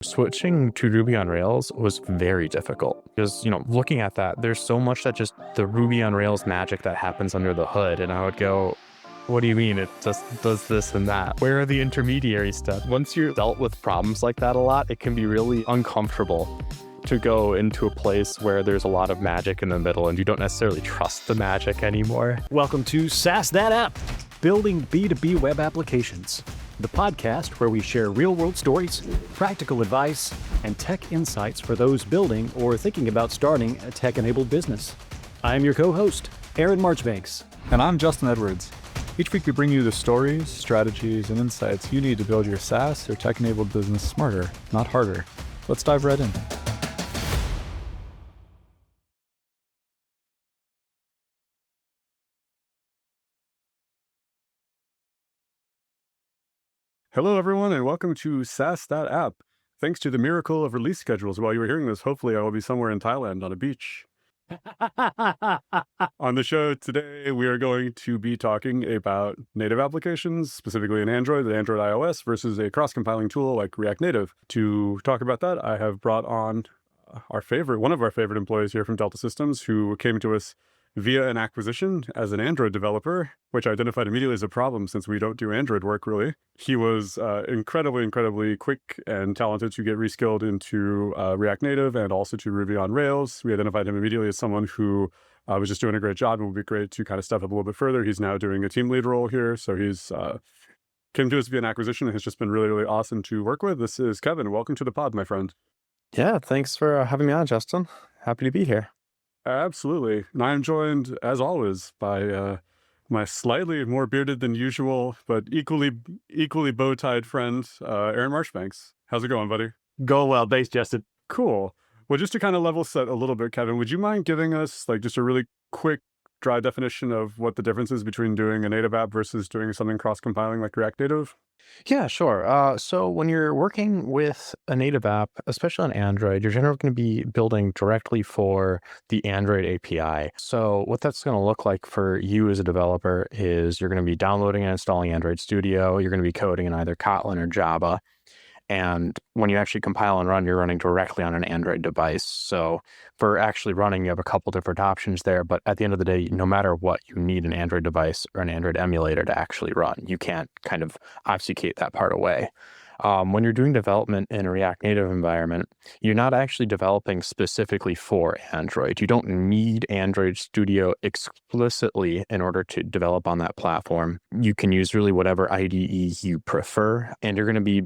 Switching to Ruby on Rails was very difficult because, looking at that, there's so much that just the Ruby on Rails magic that happens under the hood. And I would go, what do you mean? It just does this and that. Where are the intermediary steps? Once you've dealt with problems like that a lot, it can be really uncomfortable to go into a place where there's a lot of magic in the middle and you don't necessarily trust the magic anymore. Welcome to SaaS That App, Building B2B Web Applications, the podcast where we share real-world stories, practical advice, and tech insights for those building or thinking about starting a tech-enabled business. I'm your co-host, Aaron Marchbanks. And I'm Justin Edwards. Each week we bring you the stories, strategies, and insights you need to build your SaaS or tech-enabled business smarter, not harder. Let's dive right in. Hello, everyone, and welcome to SaaS That App. Thanks to the miracle of release schedules, while you were hearing this, hopefully I will be somewhere in Thailand on a beach. On the show today, we are going to be talking about native applications, specifically in Android, the Android iOS, versus a cross-compiling tool like React Native. To talk about that, I have brought on one of our favorite employees here from Delta Systems, who came to us via an acquisition as an Android developer, which I identified immediately as a problem since we don't do Android work, really. He was incredibly quick and talented to get reskilled into React Native and also to Ruby on Rails. We identified him immediately as someone who was just doing a great job and would be great to kind of step up a little bit further. He's now doing a team lead role here, so he's came to us via an acquisition and has just been really awesome to work with. This is Kevin. Welcome to the pod, my friend. Yeah, thanks for having me on, Justin. Happy to be here. Absolutely. And I'm joined, as always, by my slightly more bearded than usual, but equally bow-tied friend, Aaron Marchbanks. How's it going, buddy? Go well. Thanks, Justin. Cool. Well, just to kind of level set a little bit, Kevin, would you mind giving us just a really quick, dry definition of what the difference is between doing a native app versus doing something cross-compiling like React Native? Yeah, sure. So when you're working with a native app, especially on Android, you're generally going to be building directly for the Android API. So what that's going to look like for you as a developer is you're going to be downloading and installing Android Studio. You're going to be coding in either Kotlin or Java. And when you actually compile and run, you're running directly on an Android device. So for actually running, you have a couple different options there. But at the end of the day, no matter what, you need an Android device or an Android emulator to actually run. You can't kind of obfuscate that part away. When you're doing development in a React Native environment, you're not actually developing specifically for Android. You don't need Android Studio explicitly in order to develop on that platform. You can use really whatever IDE you prefer, and you're going to be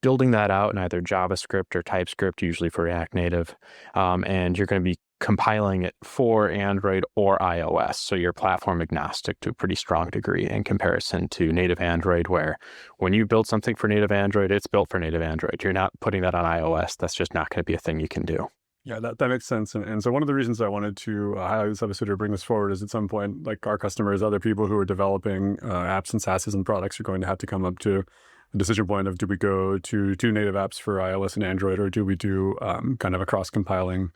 building that out in either JavaScript or TypeScript, usually for React Native, and you're going to be compiling it for Android or iOS. So you're platform agnostic to a pretty strong degree in comparison to native Android, where when you build something for native Android, it's built for native Android. You're not putting that on iOS. That's just not going to be a thing you can do. Yeah, that makes sense. And so one of the reasons I wanted to highlight this episode or bring this forward is at some point, our customers, other people who are developing apps and SaaSes and products are going to have to come up to a decision point of, do we go to two native apps for iOS and Android, or do we do kind of a cross-compiling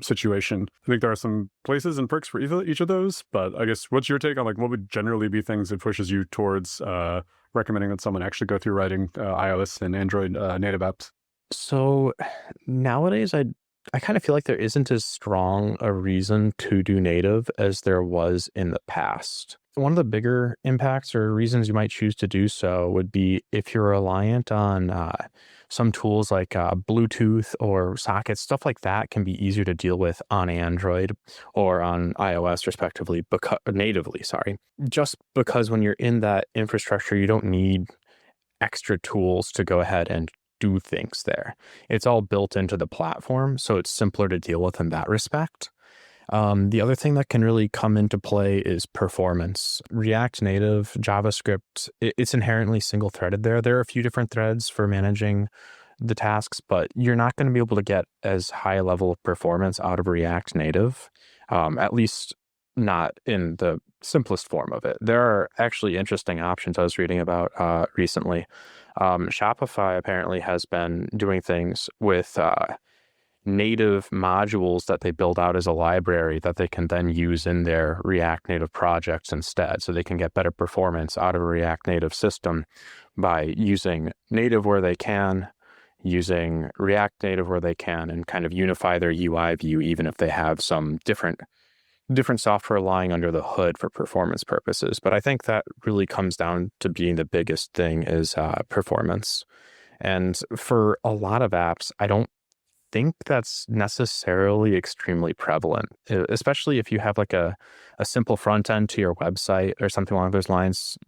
situation? I think there are some places and perks for each of those, but I guess what's your take on what would generally be things that pushes you towards recommending that someone actually go through writing iOS and Android native apps? So nowadays, I kind of feel like there isn't as strong a reason to do native as there was in the past. One of the bigger impacts or reasons you might choose to do so would be if you're reliant on some tools like Bluetooth or sockets, stuff like that can be easier to deal with on Android or on iOS, respectively, natively, just because when you're in that infrastructure, you don't need extra tools to go ahead and do things there. It's all built into the platform, so it's simpler to deal with in that respect. The other thing that can really come into play is performance. React Native, JavaScript, it's inherently single-threaded there. There are a few different threads for managing the tasks, but you're not going to be able to get as high a level of performance out of React Native, at least not in the simplest form of it. There are actually interesting options I was reading about recently. Shopify apparently has been doing things with native modules that they build out as a library that they can then use in their React Native projects instead. So they can get better performance out of a React Native system by using native where they can, using React Native where they can and kind of unify their UI view, even if they have some different software lying under the hood for performance purposes. But I think that really comes down to being the biggest thing is performance. And for a lot of apps, I don't think that's necessarily extremely prevalent, especially if you have like a simple front end to your website or something along those lines.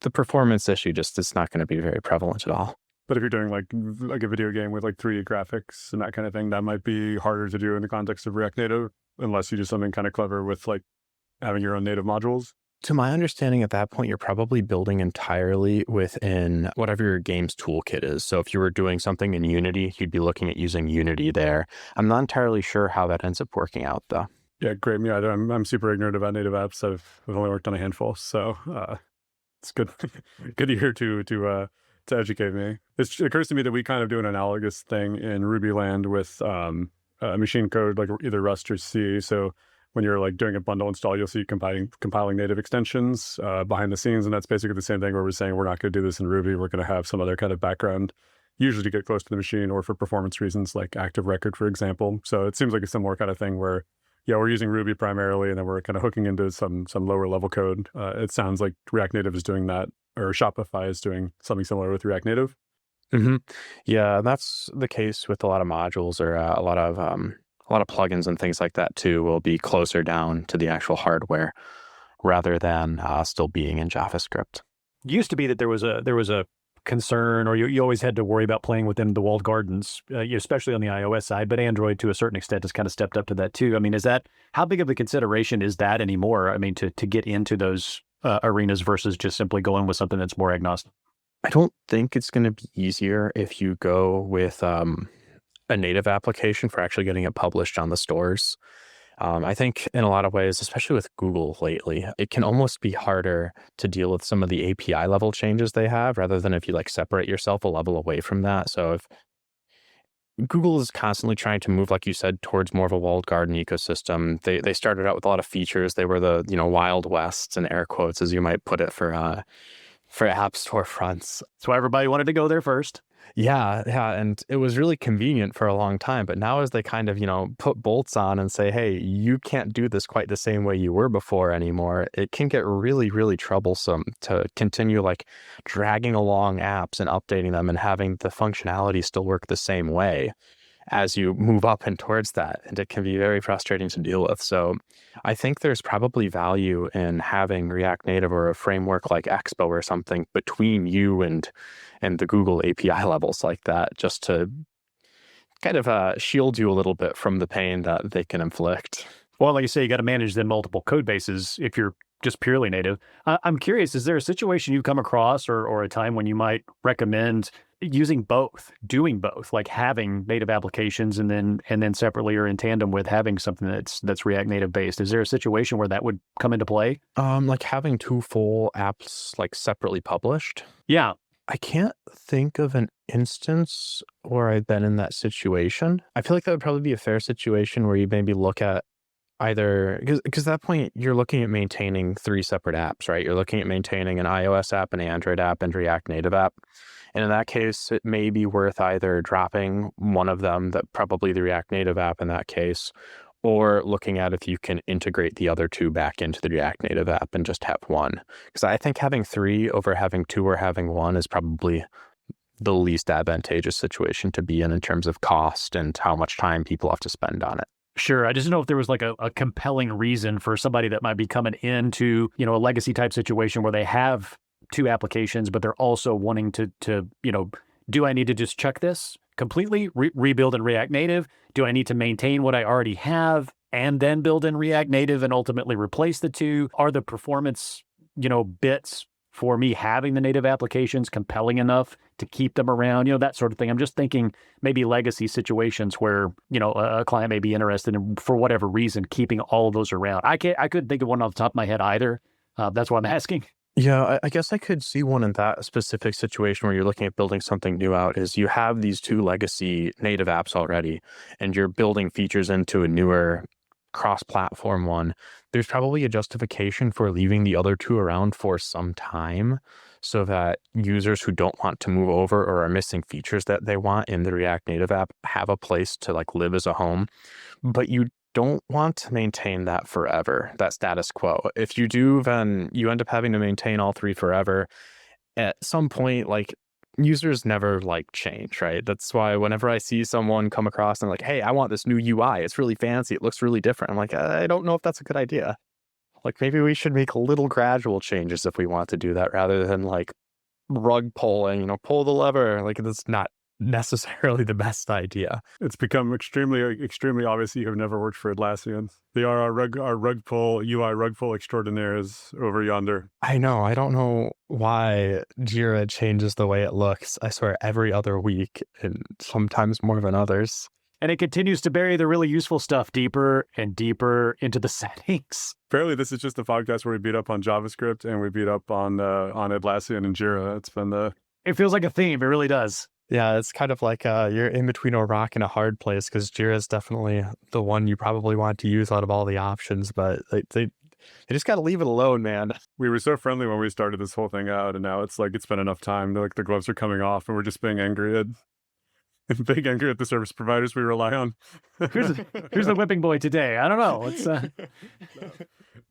The performance issue just is not going to be very prevalent at all. But if you're doing like a video game with like 3D graphics and that kind of thing, that might be harder to do in the context of React Native, unless you do something kind of clever with like having your own native modules. To my understanding, at that point, you're probably building entirely within whatever your game's toolkit is. So if you were doing something in Unity, you'd be looking at using Unity there. I'm not entirely sure how that ends up working out, though. Yeah, great. Me either. I'm super ignorant about native apps. I've only worked on a handful, so it's good good to hear to educate me. It occurs to me that we kind of do an analogous thing in Ruby land with machine code, like either Rust or C. So when you're like doing a bundle install, you'll see compiling native extensions behind the scenes. And that's basically the same thing where we're saying we're not going to do this in Ruby. We're going to have some other kind of background, usually to get close to the machine or for performance reasons like active record, for example. So it seems like a similar kind of thing where, yeah, we're using Ruby primarily, and then we're kind of hooking into some lower level code. It sounds like React Native is doing that, or Shopify is doing something similar with React Native. Mm-hmm. Yeah, that's the case with a lot of modules or a lot of plugins and things like that too. Will be closer down to the actual hardware rather than still being in JavaScript. It used to be that there was a concern, or you always had to worry about playing within the walled gardens, especially on the iOS side, but Android to a certain extent has kind of stepped up to that too. I mean, how big of a consideration is that anymore? I mean, to get into those arenas versus just simply going with something that's more agnostic? I don't think it's going to be easier if you go with a native application for actually getting it published on the stores. I think in a lot of ways, especially with Google lately, it can almost be harder to deal with some of the API level changes they have rather than if you like separate yourself a level away from that. So if Google is constantly trying to move, like you said, towards more of a walled garden ecosystem. They started out with a lot of features. They were the Wild West, in air quotes, as you might put it, for app store fronts. That's why everybody wanted to go there first. Yeah, and it was really convenient for a long time. But now as they kind of, put bolts on and say, hey, you can't do this quite the same way you were before anymore, it can get really, really troublesome to continue like dragging along apps and updating them and having the functionality still work the same way as you move up and towards that. And it can be very frustrating to deal with. So I think there's probably value in having React Native or a framework like Expo or something between you and the Google API levels like that, just to kind of shield you a little bit from the pain that they can inflict. Well, like you say, you got to manage then multiple code bases if you're just purely native. I'm curious, is there a situation you've come across or a time when you might recommend using both, doing both, like having native applications and then separately or in tandem with having something that's React Native based? Is there a situation where that would come into play? Like having two full apps like separately published? Yeah. I can't think of an instance where I've been in that situation. I feel like that would probably be a fair situation where you maybe look at either, because at that point you're looking at maintaining three separate apps, right? You're looking at maintaining an iOS app, an Android app, and React Native app. And in that case, it may be worth either dropping one of them, that probably the React Native app in that case, or looking at if you can integrate the other two back into the React Native app and just have one. Because I think having three over having two or having one is probably the least advantageous situation to be in terms of cost and how much time people have to spend on it. Sure. I just know if there was like a compelling reason for somebody that might be coming into, a legacy type situation where they have two applications, but they're also wanting to do I need to just chuck this completely, rebuild in React Native? Do I need to maintain what I already have and then build in React Native and ultimately replace the two? Are the performance, bits for me having the native applications compelling enough to keep them around, that sort of thing? I'm just thinking maybe legacy situations where, a client may be interested in, for whatever reason, keeping all of those around. I couldn't think of one off the top of my head either. That's why I'm asking. Yeah, I guess I could see one in that specific situation where you're looking at building something new out, is you have these two legacy native apps already, and you're building features into a newer cross-platform one, there's probably a justification for leaving the other two around for some time so that users who don't want to move over or are missing features that they want in the React Native app have a place to like live as a home. But you don't want to maintain that forever, that status quo. If you do, then you end up having to maintain all three forever. At some point, like, users never like change, right? That's why whenever I see someone come across and like, hey, I want this new UI, it's really fancy, it looks really different, I'm like, I don't know if that's a good idea. Like, maybe we should make little gradual changes if we want to do that, rather than like rug pulling, pull the lever. Like, that's not necessarily the best idea. It's become extremely obvious you have never worked for Atlassian. They are our rug pull, UI rug pull extraordinaires over yonder. I know. I don't know why Jira changes the way it looks. I swear, every other week, and sometimes more than others. And it continues to bury the really useful stuff deeper and deeper into the settings. Apparently, this is just a podcast where we beat up on JavaScript and we beat up on Atlassian and Jira. It's been It feels like a theme. It really does. Yeah, it's kind of like you're in between a rock and a hard place, because Jira is definitely the one you probably want to use out of all the options, but they just got to leave it alone, man. We were so friendly when we started this whole thing out, and now it's like it's been enough time. Like the gloves are coming off, and we're just being angry at the service providers we rely on. Here's the whipping boy today. I don't know. It's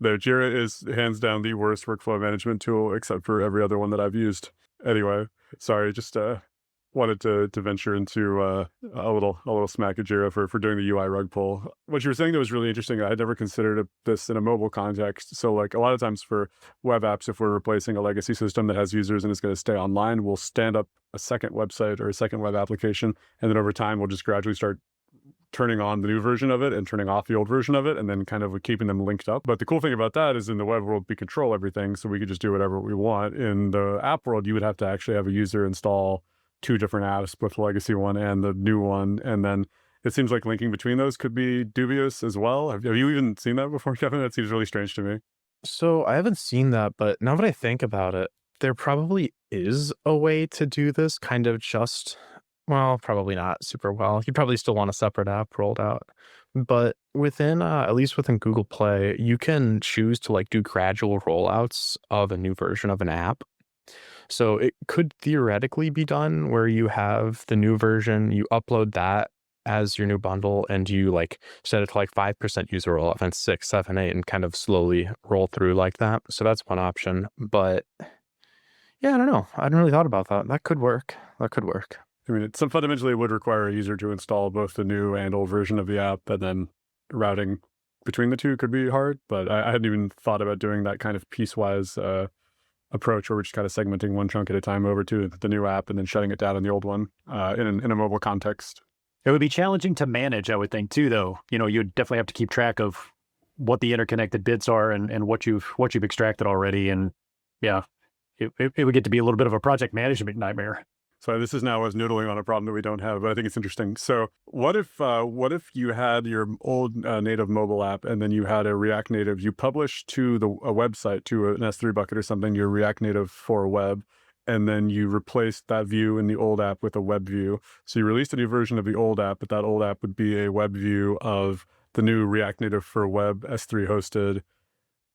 No, Jira is hands down the worst workflow management tool, except for every other one that I've used. Anyway, sorry, just wanted to venture into a little smack at Jira for doing the UI rug pull. What you were saying that was really interesting. I had never considered this in a mobile context. So like a lot of times for web apps, if we're replacing a legacy system that has users and is going to stay online, we'll stand up a second website or a second web application. And then over time, we'll just gradually start turning on the new version of it and turning off the old version of it, and then kind of keeping them linked up. But the cool thing about that is in the web world, we control everything. So we could just do whatever we want. In the app world, you would have to actually have a user install 2 different apps, both the legacy one and the new one. And then it seems like linking between those could be dubious as well. Have you even seen that before, Kevin? That seems really strange to me. So I haven't seen that, but now that I think about it, there probably is a way to do this kind of probably not super well. You'd probably still want a separate app rolled out. But at least within Google Play, you can choose to like do gradual rollouts of a new version of an app. So it could theoretically be done where you have the new version, you upload that as your new bundle, and you like set it to like 5% user rollout, and 6, 7, 8, and kind of slowly roll through like that. So that's one option. But yeah, I don't know. I hadn't really thought about that. That could work. I mean, fundamentally, it would require a user to install both the new and old version of the app, and then routing between the two could be hard. But I hadn't even thought about doing that kind of piecewise approach where we're just kind of segmenting one chunk at a time over to the new app and then shutting it down on the old one in a mobile context. It would be challenging to manage, I would think, too, though. You'd definitely have to keep track of what the interconnected bits are and what you've extracted already. And yeah, it would get to be a little bit of a project management nightmare. So this is now us noodling on a problem that we don't have, but I think it's interesting. So what if you had your old native mobile app and then you had a React Native, you published to a website, to an S3 bucket or something, your React Native for web, and then you replaced that view in the old app with a web view. So you released a new version of the old app, but that old app would be a web view of the new React Native for web S3 hosted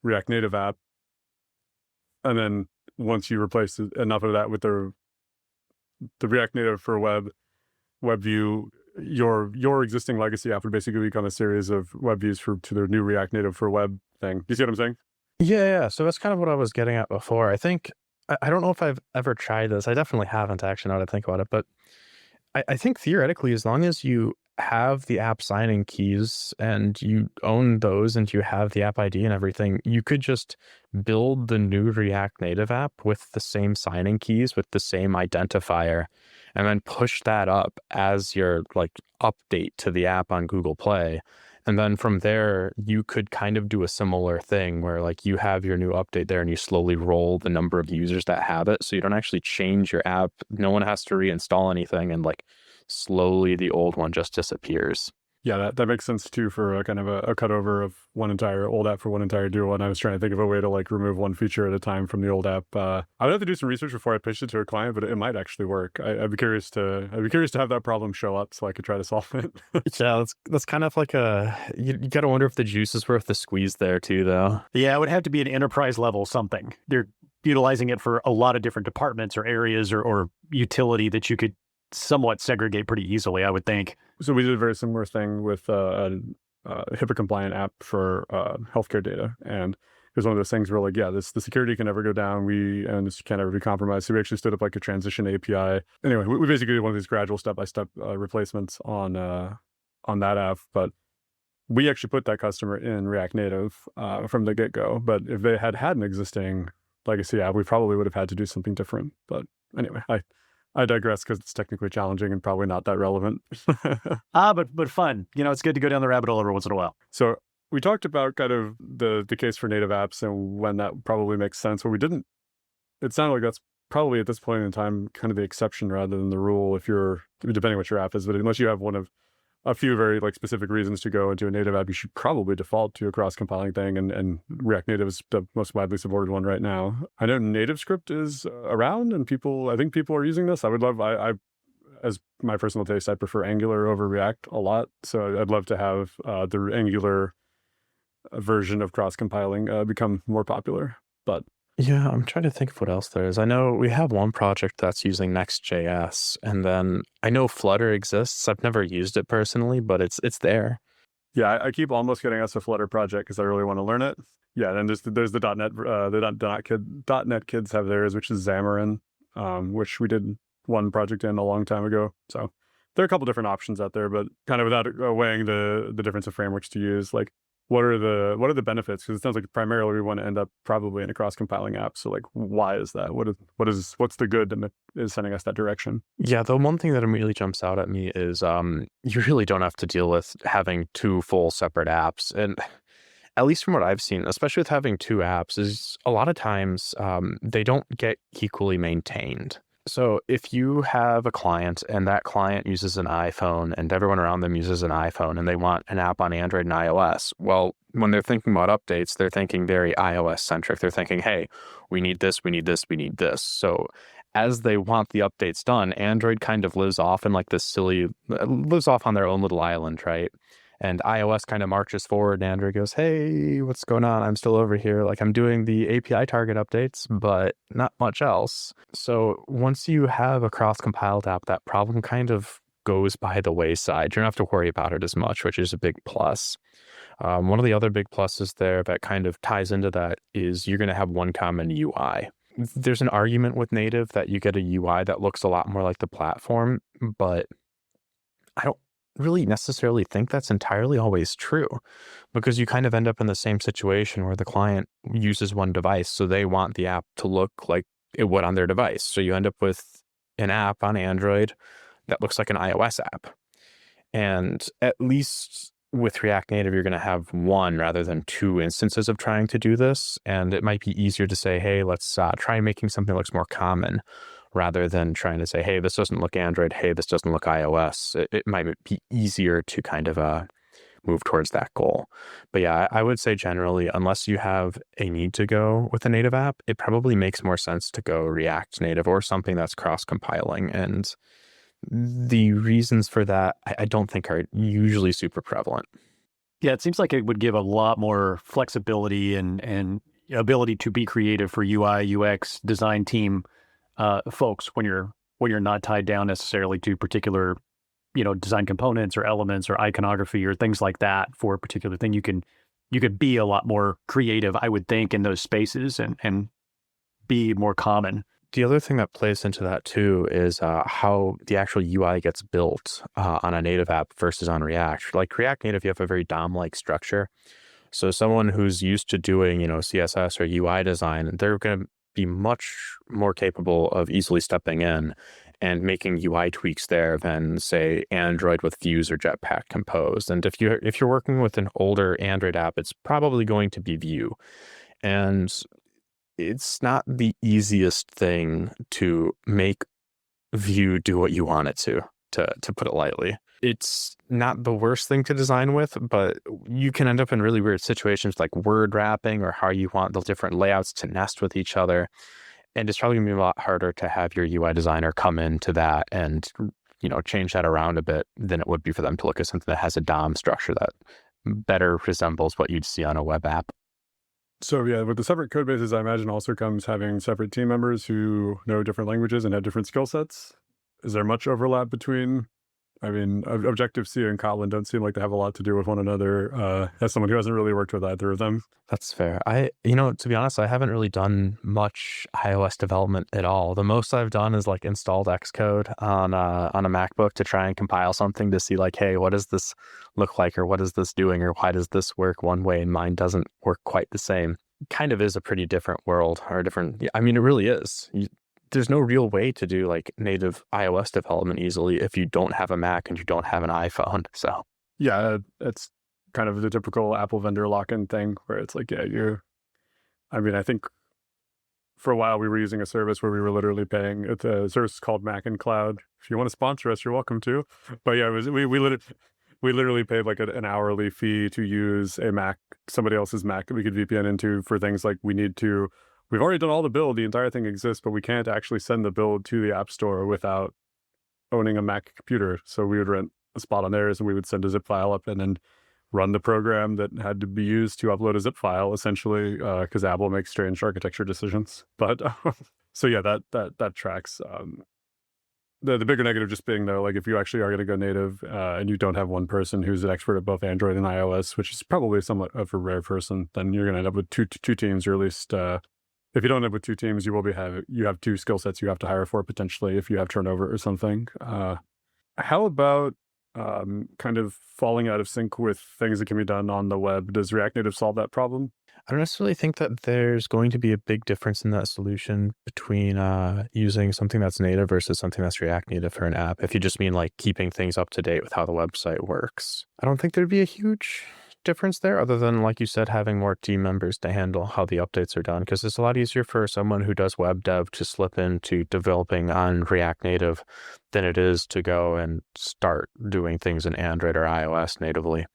React Native app. And then once you replace enough of that with the React Native for web view, your existing legacy app would basically become a series of web views to their new React Native for web thing. You see what I'm saying? Yeah. So that's kind of what I was getting at before. I think, I don't know if I've ever tried this. I definitely haven't, actually, now that I think about it. But I think theoretically, as long as you have the app signing keys and you own those and you have the app ID and everything, you could just build the new React Native app with the same signing keys, with the same identifier, and then push that up as your like update to the app on Google Play. And then from there, you could kind of do a similar thing where like you have your new update there and you slowly roll the number of users that have it. So you don't actually change your app. No one has to reinstall anything, and like slowly the old one just disappears. Yeah, that makes sense too for a kind of a cutover of one entire old app for one entire new one. I was trying to think of a way to like remove one feature at a time from the old app. I would have to do some research before I pitched it to a client, but it might actually work. I'd be curious to have that problem show up so I could try to solve it. Yeah, that's kind of like you got to wonder if the juice is worth the squeeze there too, though. Yeah, it would have to be an enterprise level something. They're utilizing it for a lot of different departments or areas or utility that you could somewhat segregate pretty easily, I would think. So we did a very similar thing with a HIPAA compliant app for healthcare data. And it was one of those things where like, yeah, the security can never go down. And this can never be compromised. So we actually stood up like a transition API. Anyway, we basically did one of these gradual step-by-step replacements on that app. But we actually put that customer in React Native from the get-go. But if they had an existing legacy app, we probably would have had to do something different. But anyway, I digress because it's technically challenging and probably not that relevant. But fun. It's good to go down the rabbit hole every once in a while. So we talked about kind of the case for native apps and when that probably makes sense. What we didn't, it sounded like that's probably at this point in time kind of the exception rather than the rule if you're, depending what your app is, but unless you have one of a few very like specific reasons to go into a native app, you should probably default to a cross-compiling thing, and React Native is the most widely supported one right now. I know NativeScript is around, and I think people are using this. I as my personal taste, I prefer Angular over React a lot, so I'd love to have the Angular version of cross-compiling become more popular. But Yeah, I'm trying to think of what else there is. I know we have one project that's using Next.js, and then I know Flutter exists. I've never used it personally, but it's there. yeah, I keep almost getting us a Flutter project because I really want to learn it. Yeah, and then there's the .NET, .NET kids have theirs, which is Xamarin, which we did one project in a long time ago. So there are a couple different options out there, but kind of without weighing the difference of frameworks to use, like what are the benefits? Because it sounds like primarily we want to end up probably in a cross-compiling app. So like, why is that? What's the good that is sending us that direction? Yeah, the one thing that immediately jumps out at me is you really don't have to deal with having two full separate apps. And at least from what I've seen, especially with having two apps, is a lot of times they don't get equally maintained. So if you have a client and that client uses an iPhone and everyone around them uses an iPhone and they want an app on Android and iOS, well, when they're thinking about updates, they're thinking very iOS centric. They're thinking, hey, we need this, we need this, we need this. So as they want the updates done, Android kind of lives off in like this lives off on their own little island, right? And iOS kind of marches forward and Android goes, hey, what's going on? I'm still over here. Like I'm doing the API target updates, but not much else. So once you have a cross-compiled app, that problem kind of goes by the wayside. You don't have to worry about it as much, which is a big plus. One of the other big pluses there that kind of ties into that is you're going to have one common UI. There's an argument with native that you get a UI that looks a lot more like the platform, but I don't really necessarily think that's entirely always true, because you kind of end up in the same situation where the client uses one device, so they want the app to look like it would on their device. So you end up with an app on Android that looks like an iOS app. And at least with React Native, you're going to have one rather than two instances of trying to do this. And it might be easier to say, hey, let's try making something that looks more common, rather than trying to say, hey, this doesn't look Android, hey, this doesn't look iOS. It might be easier to kind of move towards that goal. But yeah, I would say generally, unless you have a need to go with a native app, it probably makes more sense to go React Native or something that's cross-compiling. And the reasons for that, I don't think are usually super prevalent. Yeah, it seems like it would give a lot more flexibility and ability to be creative for UI, UX, design team folks when you're not tied down necessarily to particular, design components or elements or iconography or things like that for a particular thing. You could be a lot more creative, I would think, in those spaces and be more common. The other thing that plays into that too is how the actual UI gets built on a native app versus on React. Like React Native, you have a very DOM-like structure. So someone who's used to doing, CSS or UI design, they're going to be much more capable of easily stepping in and making UI tweaks there than, say, Android with Views or Jetpack Compose. And if you're working with an older Android app, it's probably going to be Vue. And it's not the easiest thing to make Vue do what you want it to to put it lightly. It's not the worst thing to design with, but you can end up in really weird situations like word wrapping or how you want the different layouts to nest with each other. And it's probably going to be a lot harder to have your UI designer come into that and, change that around a bit than it would be for them to look at something that has a DOM structure that better resembles what you'd see on a web app. So yeah, with the separate code bases, I imagine also comes having separate team members who know different languages and have different skill sets. Is there much overlap between? I mean, Objective-C and Kotlin don't seem like they have a lot to do with one another. As someone who hasn't really worked with either of them. That's fair. To be honest, I haven't really done much iOS development at all. The most I've done is like installed Xcode on a MacBook to try and compile something to see like, hey, what does this look like, or what is this doing, or why does this work one way and mine doesn't work quite the same? Kind of is a pretty different world, or different. I mean, it really is. There's no real way to do like native iOS development easily if you don't have a Mac and you don't have an iPhone. So yeah, it's kind of the typical Apple vendor lock-in thing where it's like, I think for a while we were using a service where we were literally paying. It's a service called Mac and Cloud. If you want to sponsor us, you're welcome to. But yeah, we literally paid like an hourly fee to use a Mac, somebody else's Mac that we could VPN into for things like we've already done all the build, the entire thing exists, but we can't actually send the build to the App Store without owning a Mac computer. So we would rent a spot on theirs and we would send a zip file up and then run the program that had to be used to upload a zip file, essentially, because Apple makes strange architecture decisions. But so yeah, that tracks. The bigger negative just being though, like if you actually are going to go native and you don't have one person who's an expert at both Android and iOS, which is probably somewhat of a rare person, then you're going to end up with two teams, or at least if you don't end up with two teams, you have two skill sets you have to hire for potentially if you have turnover or something. How about kind of falling out of sync with things that can be done on the web? Does React Native solve that problem? I don't necessarily think that there's going to be a big difference in that solution between using something that's native versus something that's React Native for an app. If you just mean like keeping things up to date with how the website works, I don't think there'd be a huge difference there, other than, like you said, having more team members to handle how the updates are done, because it's a lot easier for someone who does web dev to slip into developing on React Native than it is to go and start doing things in Android or iOS natively.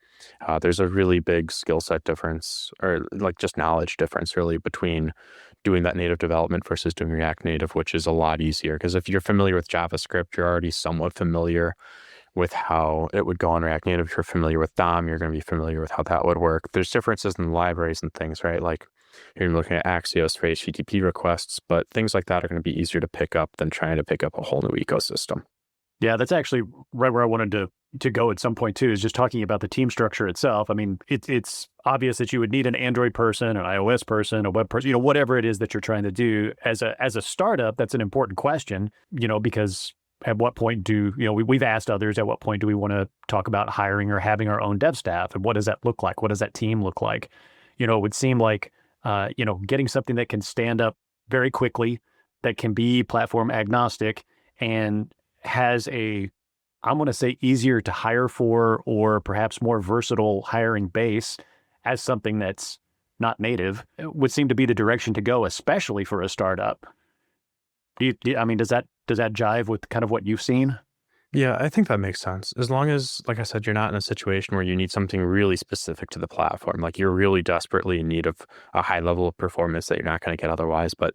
There's a really big skill set difference, or like just knowledge difference really, between doing that native development versus doing React Native, which is a lot easier, because if you're familiar with JavaScript, you're already somewhat familiar with how it would go on React Native. If you're familiar with DOM, you're going to be familiar with how that would work. There's differences in the libraries and things, right? Like you're looking at Axios for HTTP requests, but things like that are going to be easier to pick up than trying to pick up a whole new ecosystem. Yeah, that's actually right where I wanted to go at some point too, is just talking about the team structure itself. I mean, it's obvious that you would need an Android person, an iOS person, a web person, whatever it is that you're trying to do. As a startup, that's an important question, because at what point we've asked others, at what point do we want to talk about hiring or having our own dev staff? And what does that look like? What does that team look like? It would seem like, getting something that can stand up very quickly, that can be platform agnostic and has I'm going to say easier to hire for, or perhaps more versatile hiring base as something that's not native, would seem to be the direction to go, especially for a startup. I mean, does that jive with kind of what you've seen? Yeah, I think that makes sense. As long as, like I said, you're not in a situation where you need something really specific to the platform, like you're really desperately in need of a high level of performance that you're not going to get otherwise. But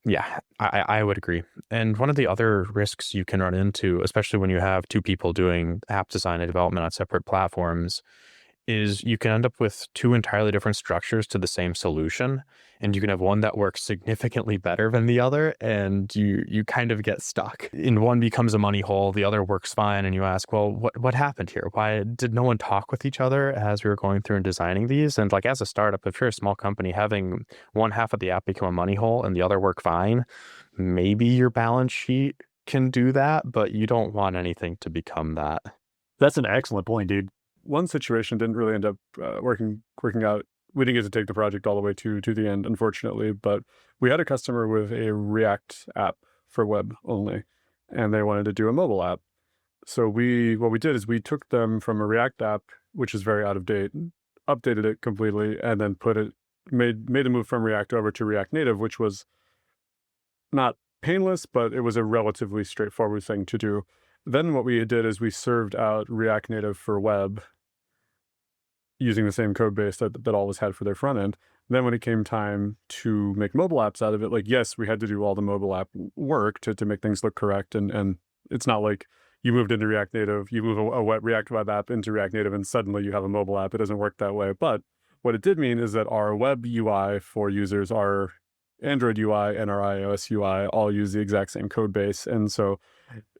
yeah, I would agree. And one of the other risks you can run into, especially when you have two people doing app design and development on separate platforms, is you can end up with two entirely different structures to the same solution, and you can have one that works significantly better than the other, and you kind of get stuck. And one becomes a money hole, the other works fine, and you ask, well, what happened here? Why did no one talk with each other as we were going through and designing these? And like as a startup, if you're a small company, having one half of the app become a money hole and the other work fine, maybe your balance sheet can do that, but you don't want anything to become that. That's an excellent point, dude. One situation didn't really end up working out. We didn't get to take the project all the way to the end, unfortunately, but we had a customer with a React app for web only, and they wanted to do a mobile app. So what we did is we took them from a React app, which is very out of date, updated it completely, and then made a move from React over to React Native, which was not painless, but it was a relatively straightforward thing to do. Then what we did is we served out React Native for web using the same code base that Always had for their front end. Then when it came time to make mobile apps out of it, like, yes, we had to do all the mobile app work to make things look correct. And it's not like you moved into React Native, you move a React web app into React Native, and suddenly you have a mobile app. It doesn't work that way. But what it did mean is that our web UI for users, our Android UI and our iOS UI all use the exact same code base. And so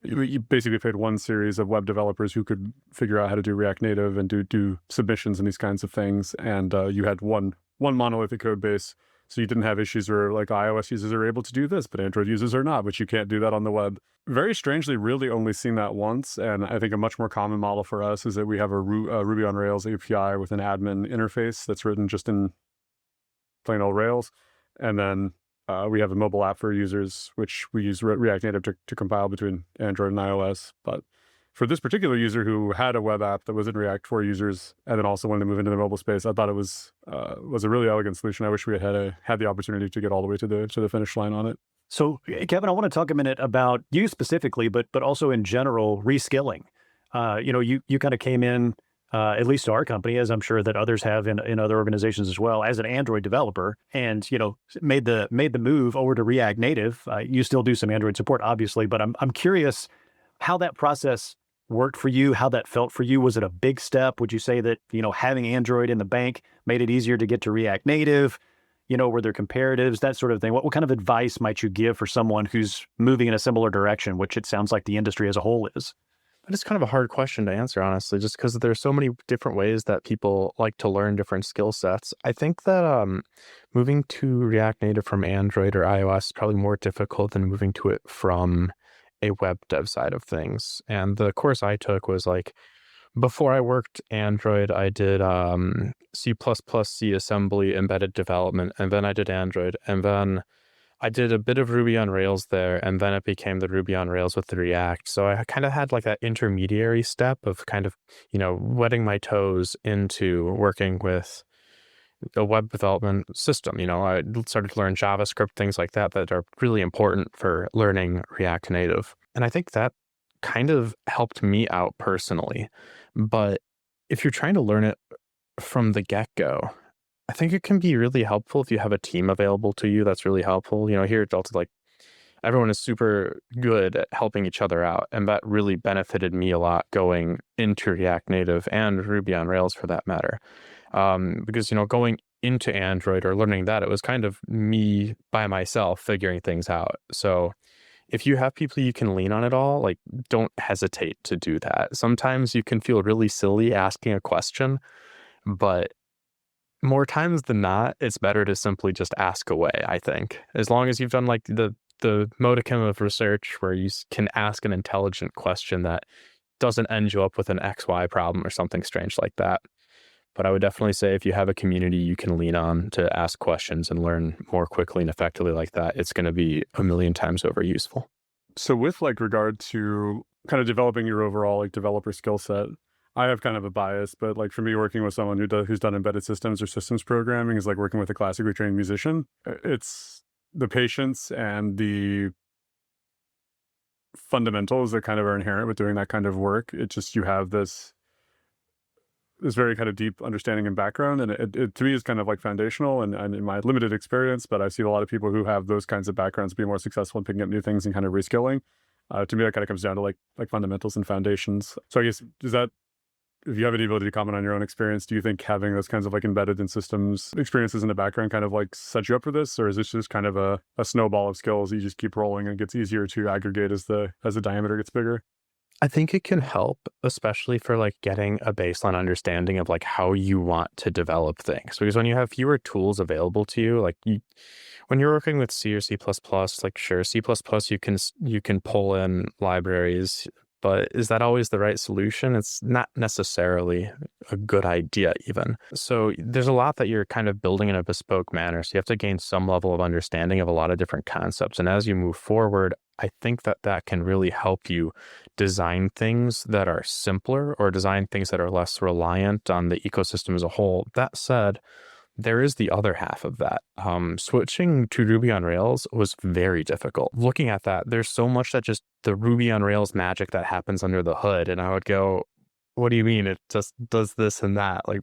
you basically paid one series of web developers who could figure out how to do React Native and do submissions and these kinds of things. And you had one monolithic code base. So you didn't have issues where like iOS users are able to do this, but Android users are not, but you can't do that on the web. Very strangely, really only seen that once. And I think a much more common model for us is that we have a Ruby on Rails API with an admin interface that's written just in plain old Rails. And then we have a mobile app for users, which we use React Native to compile between Android and iOS. But for this particular user who had a web app that was in React for users and then also wanted to move into the mobile space, I thought it was a really elegant solution. I wish we had the opportunity to get all the way to the finish line on it. So, Kevin, I want to talk a minute about you specifically, but also in general, reskilling. You kind of came in, at least to our company, as I'm sure that others have in other organizations as well, as an Android developer, and made the move over to React Native. You still do some Android support, obviously, but I'm curious how that process worked for you, how that felt for you. Was it a big step? Would you say that having Android in the bank made it easier to get to React Native? Were there comparatives, that sort of thing? What kind of advice might you give for someone who's moving in a similar direction, which it sounds like the industry as a whole is? That is kind of a hard question to answer, honestly, just because there's so many different ways that people like to learn different skill sets. I think that moving to React Native from Android or iOS is probably more difficult than moving to it from a web dev side of things. And the course I took was like, before I worked Android, I did C++, C assembly, embedded development, and then I did Android, and then I did a bit of Ruby on Rails there, and then it became the Ruby on Rails with the React. So I kind of had like that intermediary step of kind of, wetting my toes into working with a web development system. I started to learn JavaScript, things like that are really important for learning React Native. And I think that kind of helped me out personally. But if you're trying to learn it from the get-go, I think it can be really helpful if you have a team available to you. That's really helpful. Here at Delta, like, everyone is super good at helping each other out. And that really benefited me a lot going into React Native and Ruby on Rails for that matter. Because, going into Android or learning that, it was kind of me by myself figuring things out. So if you have people you can lean on at all, like, don't hesitate to do that. Sometimes you can feel really silly asking a question, but more times than not, it's better to simply just ask away, I think. As long as you've done like the modicum of research where you can ask an intelligent question that doesn't end you up with an XY problem or something strange like that. But I would definitely say if you have a community you can lean on to ask questions and learn more quickly and effectively like that, it's going to be a million times over useful. So with like regard to kind of developing your overall like developer skill set, I have kind of a bias, but like for me, working with someone who's done embedded systems or systems programming is like working with a classically trained musician. It's the patience and the fundamentals that kind of are inherent with doing that kind of work. It's just you have this very kind of deep understanding and background, and it to me is kind of like foundational and in my limited experience, but I see a lot of people who have those kinds of backgrounds be more successful in picking up new things and kind of reskilling. To me, that kind of comes down to like fundamentals and foundations. So I guess, if you have any ability to comment on your own experience, do you think having those kinds of like embedded in systems experiences in the background kind of like set you up for this? Or is this just kind of a snowball of skills you just keep rolling and it gets easier to aggregate as the diameter gets bigger? I think it can help, especially for like getting a baseline understanding of like how you want to develop things. Because when you have fewer tools available to you, like when you're working with C or C++, like sure, C++ you can pull in libraries, but is that always the right solution? It's not necessarily a good idea even. So there's a lot that you're kind of building in a bespoke manner. So you have to gain some level of understanding of a lot of different concepts. And as you move forward, I think that can really help you design things that are simpler or design things that are less reliant on the ecosystem as a whole. That said, there is the other half of that. Switching to Ruby on Rails was very difficult. Looking at that, there's so much that just the Ruby on Rails magic that happens under the hood. And I would go, what do you mean? It just does this and that? Like,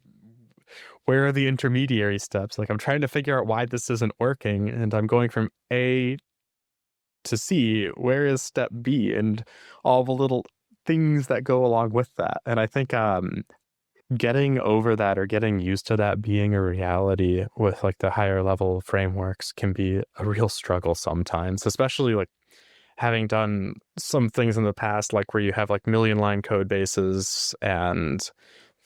where are the intermediary steps? Like, I'm trying to figure out why this isn't working. And I'm going from A to C. Where is step B? And all the little things that go along with that. And I think getting over that or getting used to that being a reality with like the higher level frameworks can be a real struggle sometimes, especially like having done some things in the past, like where you have like million line code bases and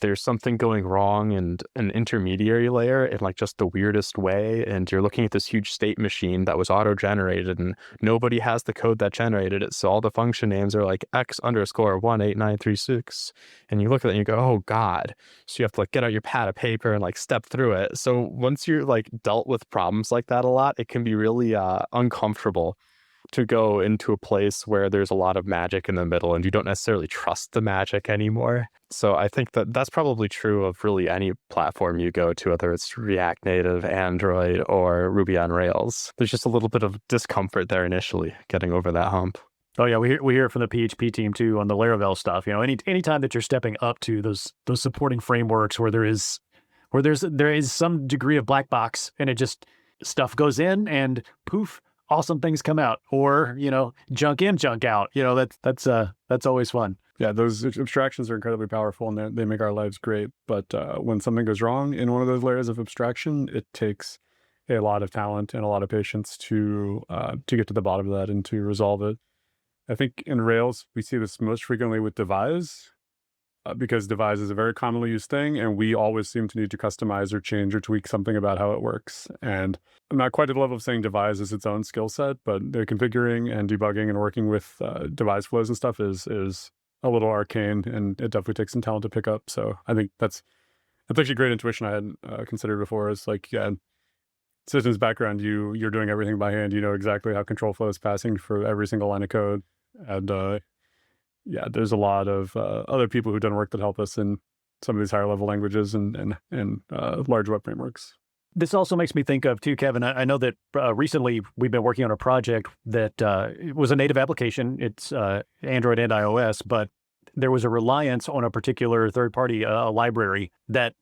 there's something going wrong in an intermediary layer in like just the weirdest way. And you're looking at this huge state machine that was auto-generated and nobody has the code that generated it. So all the function names are like X_18936. And you look at it and you go, oh God. So you have to like get out your pad of paper and like step through it. So once you're like dealt with problems like that a lot, it can be really uncomfortable to go into a place where there's a lot of magic in the middle and you don't necessarily trust the magic anymore. So I think that that's probably true of really any platform you go to, whether it's React Native, Android, or Ruby on Rails. There's just a little bit of discomfort there initially, getting over that hump. Oh yeah, we hear from the PHP team too on the Laravel stuff. You know, anytime that you're stepping up to those supporting frameworks where there is some degree of black box and it just stuff goes in and poof, awesome things come out, or junk in, junk out. That's always fun. Yeah, those abstractions are incredibly powerful and they make our lives great. But when something goes wrong in one of those layers of abstraction, it takes a lot of talent and a lot of patience to get to the bottom of that and to resolve it. I think in Rails, we see this most frequently with devise, because devise is a very commonly used thing, and we always seem to need to customize or change or tweak something about how it works. And I'm not quite at the level of saying devise is its own skill set, but the configuring and debugging and working with devise flows and stuff is a little arcane, and it definitely takes some talent to pick up. So I think that's actually great intuition I hadn't considered before. Is like, yeah, systems background, you're doing everything by hand. You know exactly how control flow is passing for every single line of code. And yeah, there's a lot of other people who've done work that help us in some of these higher level languages and large web frameworks. This also makes me think of too, Kevin. I know that recently we've been working on a project that it was a native application. It's Android and iOS, but there was a reliance on a particular third-party library that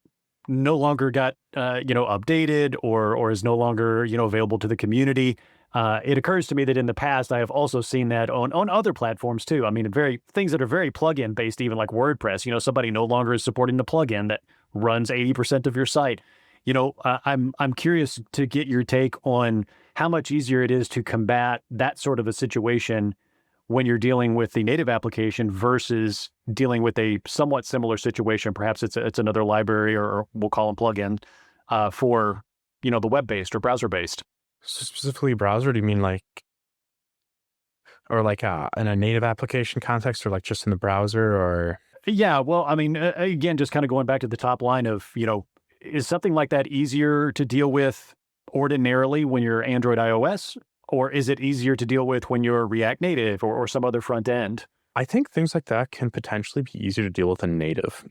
no longer got updated or is no longer available to the community. It occurs to me that in the past I have also seen that on other platforms too. I mean, things that are very plugin based, even like WordPress. Somebody no longer is supporting the plugin that runs 80% of your site. I'm curious to get your take on how much easier it is to combat that sort of a situation when you're dealing with the native application versus dealing with a somewhat similar situation. Perhaps it's another library, or we'll call them plugin for the web-based or browser-based. So specifically browser, do you mean like in a native application context, or like just in the browser, or? Yeah, well, I mean, again, just kind of going back to the top line of, is something like that easier to deal with ordinarily when you're Android, iOS, or is it easier to deal with when you're React Native or some other front end? I think things like that can potentially be easier to deal with in native.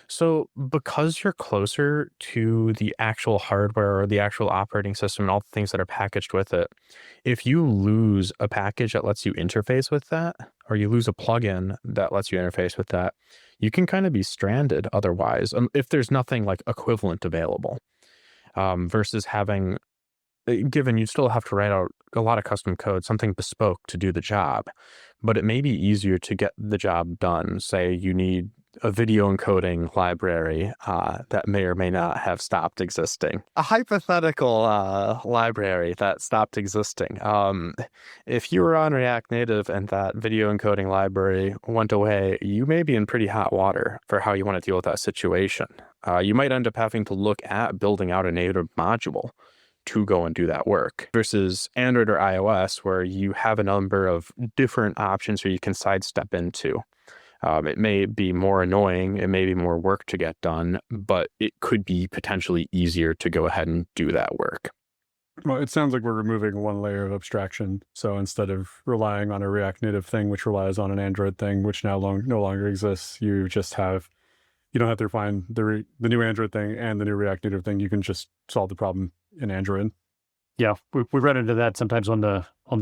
So because you're closer to the actual hardware or the actual operating system and all the things that are packaged with it, if you lose a package that lets you interface with that, or you lose a plugin that lets you interface with that, you can kind of be stranded otherwise, if there's nothing like equivalent available, versus having, given you still have to write out a lot of custom code, something bespoke to do the job, but it may be easier to get the job done. Say you need a video encoding library that may or may not have stopped existing. A hypothetical library that stopped existing. If you were on React Native and that video encoding library went away, you may be in pretty hot water for how you want to deal with that situation. You might end up having to look at building out a native module to go and do that work, versus Android or iOS, where you have a number of different options where you can sidestep into. It may be more annoying, it may be more work to get done, but it could be potentially easier to go ahead and do that work. Well, it sounds like we're removing one layer of abstraction. So instead of relying on a React Native thing, which relies on an Android thing, which no longer exists, you just have You don't have to find the new Android thing and the new React Native thing. You can just solve the problem in Android. Yeah, we run into that sometimes on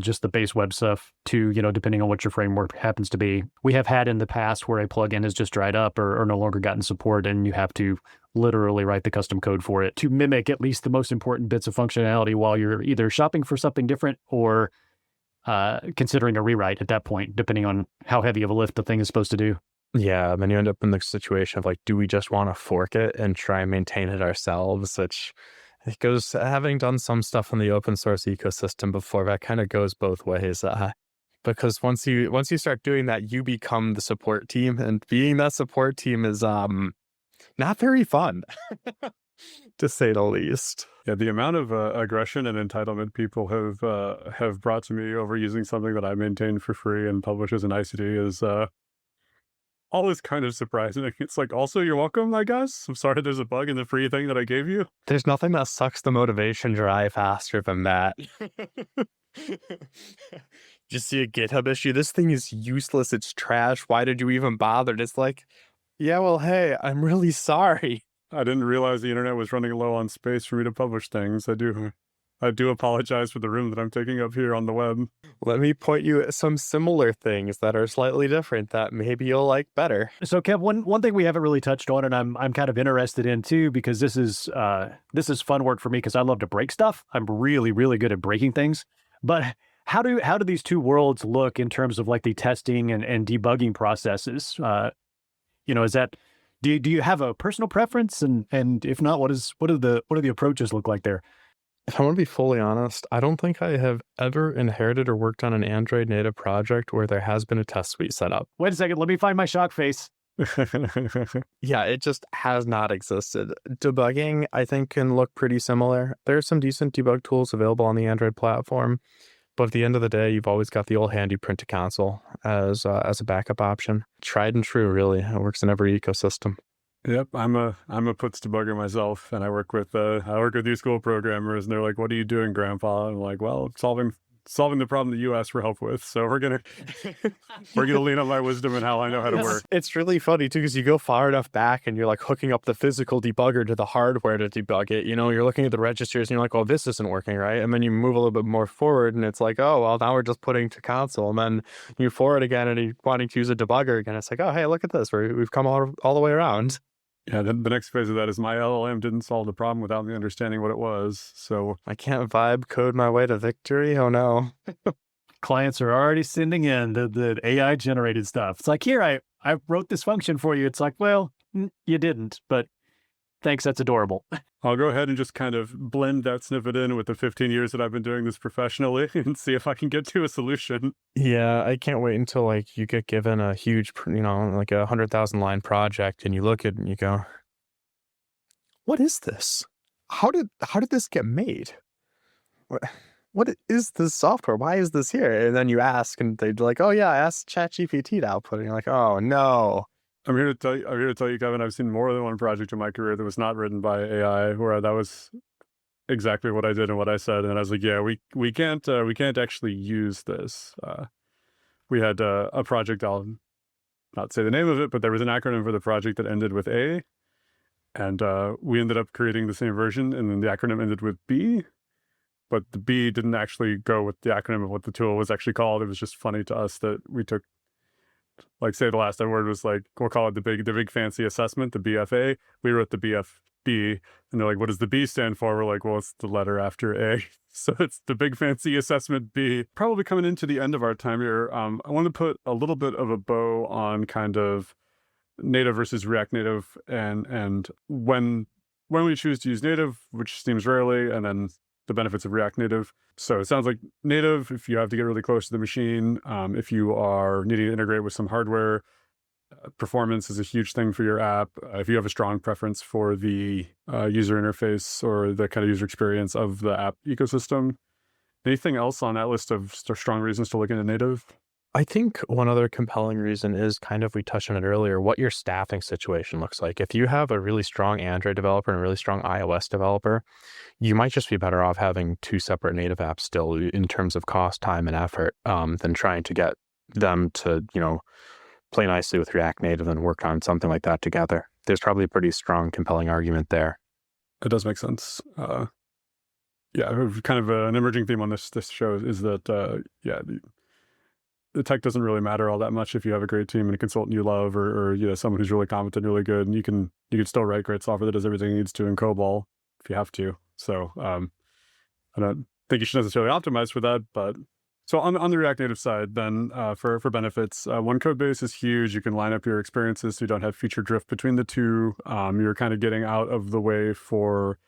just the base web stuff too, depending on what your framework happens to be. We have had in the past where a plugin has just dried up or no longer gotten support, and you have to literally write the custom code for it to mimic at least the most important bits of functionality while you're either shopping for something different or considering a rewrite at that point, depending on how heavy of a lift the thing is supposed to do. Yeah, and then you end up in the situation of like, do we just want to fork it and try and maintain it ourselves? Which it goes, having done some stuff in the open source ecosystem before, that kind of goes both ways. Because once you start doing that, you become the support team, and being that support team is not very fun, to say the least. Yeah, the amount of aggression and entitlement people have brought to me over using something that I maintain for free and publish as an ICD is always kind of surprising. It's like, also, you're welcome, I guess. I'm sorry there's a bug in the free thing that I gave you. There's nothing that sucks the motivation dry faster than that. Just see a GitHub issue. This thing is useless. It's trash. Why did you even bother? And it's like, yeah, well, hey, I'm really sorry. I didn't realize the internet was running low on space for me to publish things. I do apologize for the room that I'm taking up here on the web. Let me point you at some similar things that are slightly different that maybe you'll like better. So, Kev, one thing we haven't really touched on, and I'm kind of interested in too, because this is fun work for me because I love to break stuff. I'm really, really good at breaking things. But how do these two worlds look in terms of like the testing and debugging processes? Is that do you have a personal preference, and if not, what do the approaches look like there? If I want to be fully honest, I don't think I have ever inherited or worked on an Android native project where there has been a test suite set up. Wait a second, let me find my shock face. Yeah, it just has not existed. Debugging, I think, can look pretty similar. There's some decent debug tools available on the Android platform, but at the end of the day, you've always got the old handy print to console as a backup option. Tried and true, really. It works in every ecosystem. Yep, I'm a puts debugger myself, and I work with these school programmers, and they're like, "What are you doing, Grandpa?" And I'm like, "Well, solving the problem that you asked for help with. So we're gonna lean on my wisdom and how I know how to work." It's really funny too, because you go far enough back and you're like hooking up the physical debugger to the hardware to debug it. You're looking at the registers and you're like, "Oh, this isn't working right." And then you move a little bit more forward and it's like, "Oh, well, now we're just putting to console." And then you forward again and you're wanting to use a debugger again. It's like, "Oh, hey, look at this. We've come all the way around." Yeah, then the next phase of that is my LLM didn't solve the problem without me understanding what it was. So I can't vibe code my way to victory. Oh no. Clients are already sending in the AI generated stuff. It's like, here, I wrote this function for you. It's like, well, you didn't, but thanks, that's adorable. I'll go ahead and just kind of blend that snippet in with the 15 years that I've been doing this professionally and see if I can get to a solution. Yeah, I can't wait until like you get given a huge, like 100,000 line project and you look at it and you go, "What is this? How did this get made? What is this software? Why is this here?" And then you ask and they're like, "Oh yeah, I asked ChatGPT to output it." And you're like, "Oh no." I'm here to tell you, Kevin, I've seen more than one project in my career that was not written by AI, where that was exactly what I did and what I said. And I was like, yeah, we can't actually use this. We had a project, I'll not say the name of it, but there was an acronym for the project that ended with A. And we ended up creating the same version, and then the acronym ended with B. But the B didn't actually go with the acronym of what the tool was actually called. It was just funny to us that we took, like, say the last word was like, we'll call it the big fancy assessment, the BFA. We wrote the BFB, and they're like, "What does the B stand for?" We're like, "Well, it's the letter after A." So it's the big fancy assessment B. Probably coming into the end of our time here, I want to put a little bit of a bow on kind of native versus React Native, and when we choose to use native, which seems rarely, and then the benefits of React Native. So it sounds like native, if you have to get really close to the machine, if you are needing to integrate with some hardware, performance is a huge thing for your app. If you have a strong preference for the user interface or the kind of user experience of the app ecosystem. Anything else on that list of strong reasons to look into native? I think one other compelling reason is kind of, we touched on it earlier, what your staffing situation looks like. If you have a really strong Android developer and a really strong iOS developer, you might just be better off having two separate native apps still in terms of cost, time, and effort than trying to get them to, play nicely with React Native and work on something like that together. there's probably a pretty strong, compelling argument there. It does make sense. Kind of an emerging theme on this show is that the tech doesn't really matter all that much if you have a great team and a consultant you love, or someone who's really competent, really good, and you can still write great software that does everything it needs to in COBOL if you have to. So I don't think you should necessarily optimize for that, but so on the React Native side, then for benefits, one code base is huge. You can line up your experiences so you don't have feature drift between the two. You're kind of getting out of the way for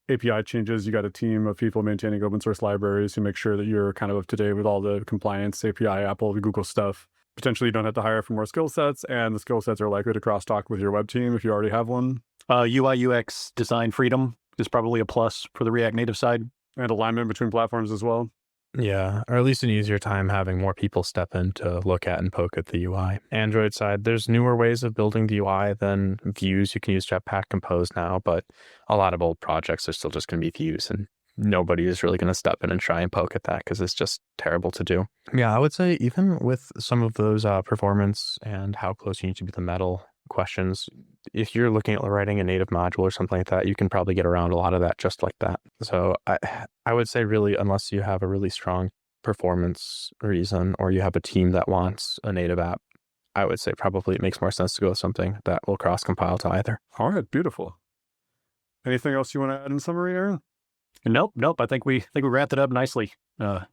API changes. You got a team of people maintaining open source libraries who make sure that you're kind of up to date with all the compliance, API, Apple, Google stuff. Potentially you don't have to hire for more skill sets, and the skill sets are likely to crosstalk with your web team if you already have one. UI UX design freedom is probably a plus for the React Native side. And alignment between platforms as well. Yeah, or at least an easier time having more people step in to look at and poke at the UI. Android side, there's newer ways of building the UI than views. You can use Jetpack Compose now, but a lot of old projects are still just going to be views, and nobody is really going to step in and try and poke at that because it's just terrible to do. Yeah, I would say even with some of those performance and how close you need to be to metal questions, if you're looking at writing a native module or something like that, you can probably get around a lot of that just like that. So I would say really, unless you have a really strong performance reason or you have a team that wants a native app, I would say probably it makes more sense to go with something that will cross-compile to either. All right, beautiful. Anything else you want to add in summary, Aaron? Nope. I think we wrapped it up nicely. I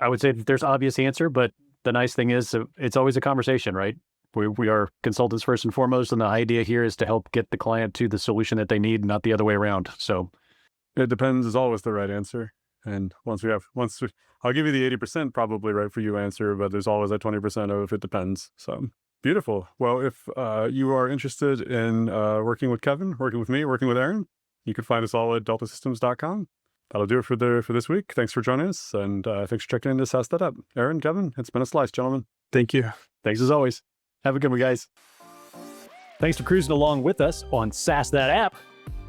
would say that there's obvious answer, but the nice thing is it's always a conversation, right? We are consultants first and foremost, and the idea here is to help get the client to the solution that they need, not the other way around. So it depends is always the right answer. And I'll give you the 80% probably right for you answer, but there's always that 20% of it depends. So beautiful. Well, if you are interested in working with Kevin, working with me, working with Aaron, you can find us all at deltasystems.com. That'll do it for this week. Thanks for joining us, and thanks for checking into SaaS That App. Aaron, Kevin, it's been a slice, gentlemen. Thank you. Thanks as always. Have a good one, guys. Thanks for cruising along with us on SaaS That App.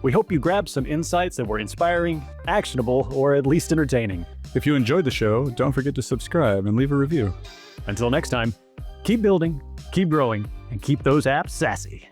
We hope you grabbed some insights that were inspiring, actionable, or at least entertaining. If you enjoyed the show, don't forget to subscribe and leave a review. Until next time, keep building, keep growing, and keep those apps sassy.